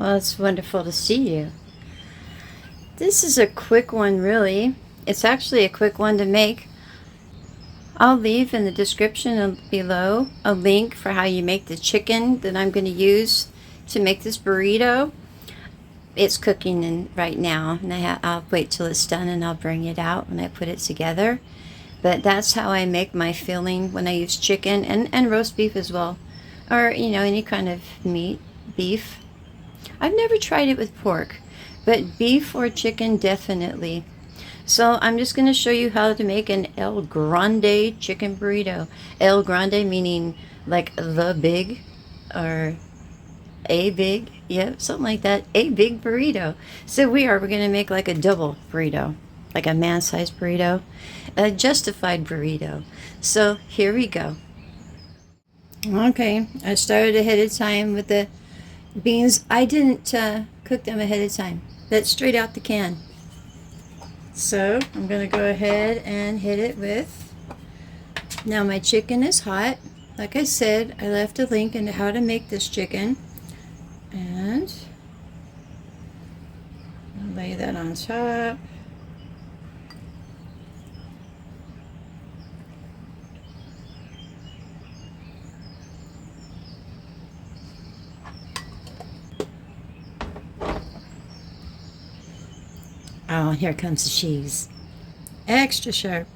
Well, it's wonderful to see you. This is a quick one, really. It's actually a quick one to make. I'll leave in the description below a link for how you make the chicken that I'm going to use to make this burrito. It's cooking right now, and I'll wait till it's done and I'll bring it out when I put it together. But that's how I make my filling when I use chicken and roast beef as well, or any kind of meat, beef. I've never tried it with pork, but beef or chicken definitely. So I'm just going to show you how to make an El Grande chicken burrito. El Grande meaning like the big, or a big, yeah, something like that. A big burrito. So we're going to make like a double burrito, like a man-sized burrito, a justified burrito. So here we go. Okay, I started ahead of time with the beans. I didn't cook them ahead of time. That's straight out the can. So I'm going to go ahead and hit it with. Now my chicken is hot. Like I said, I left a link into how to make this chicken. And I'll lay that on top. Oh, here comes the cheese. Extra sharp.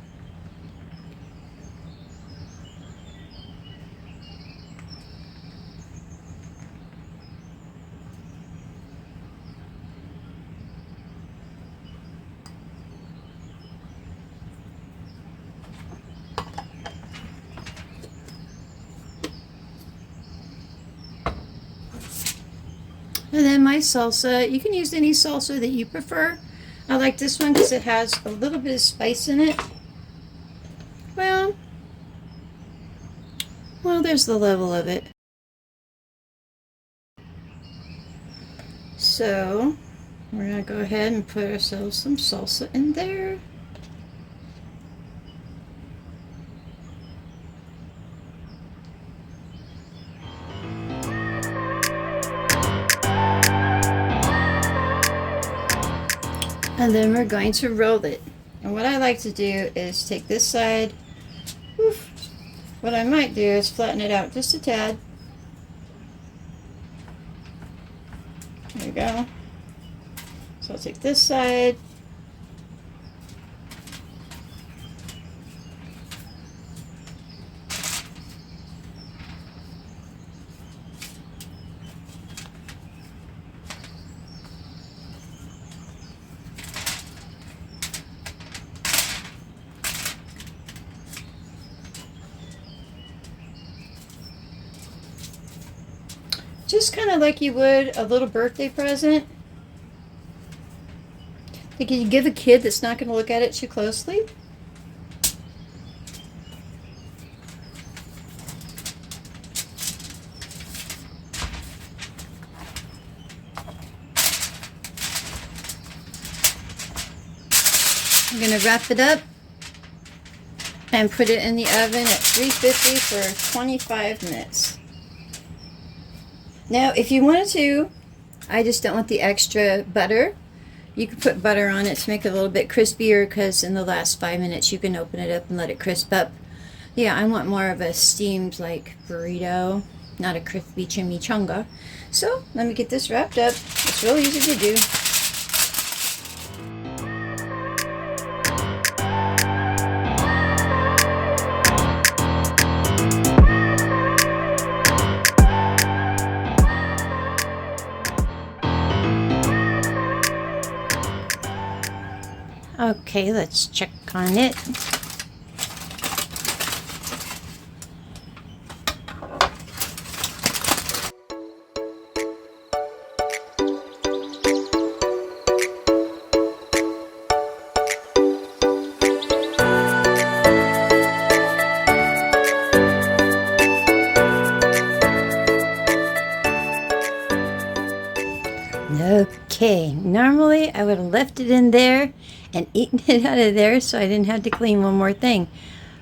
And then my salsa, you can use any salsa that you prefer. I like this one because it has a little bit of spice in it. Well, there's the level of it. So we're going to go ahead and put ourselves some salsa in there. And then we're going to roll it. And what I like to do is take this side. Oof. What I might do is flatten it out just a tad. There we go. So I'll take this side. Just kind of like you would a little birthday present. Like you give a kid that's not going to look at it too closely. I'm going to wrap it up and put it in the oven at 350 for 25 minutes. Now, if you wanted to, I just don't want the extra butter. You can put butter on it to make it a little bit crispier, because in the last 5 minutes you can open it up and let it crisp up. Yeah, I want more of a steamed like burrito, not a crispy chimichanga. So let me get this wrapped up. It's real easy to do. Okay, let's check on it. Okay, normally I would have left it in there and eaten it out of there so I didn't have to clean one more thing.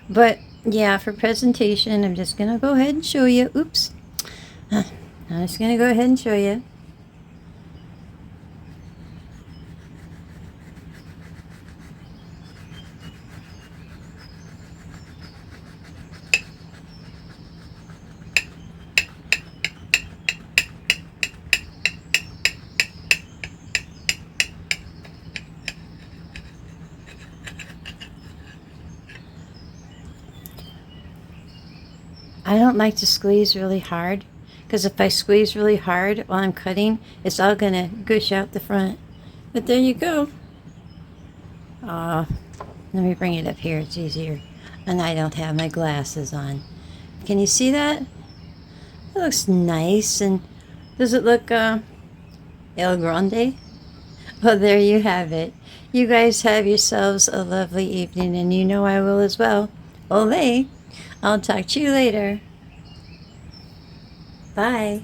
But yeah, for presentation, I'm just going to go ahead and show you. Oops. I'm just going to go ahead and show you. I don't like to squeeze really hard, because if I squeeze really hard while I'm cutting, it's all going to gush out the front. But there you go. Let me bring it up here. It's easier. And I don't have my glasses on. Can you see that? It looks nice. And does it look El Grande? Well, there you have it. You guys have yourselves a lovely evening, and you know I will as well. Olé! I'll talk to you later. Bye.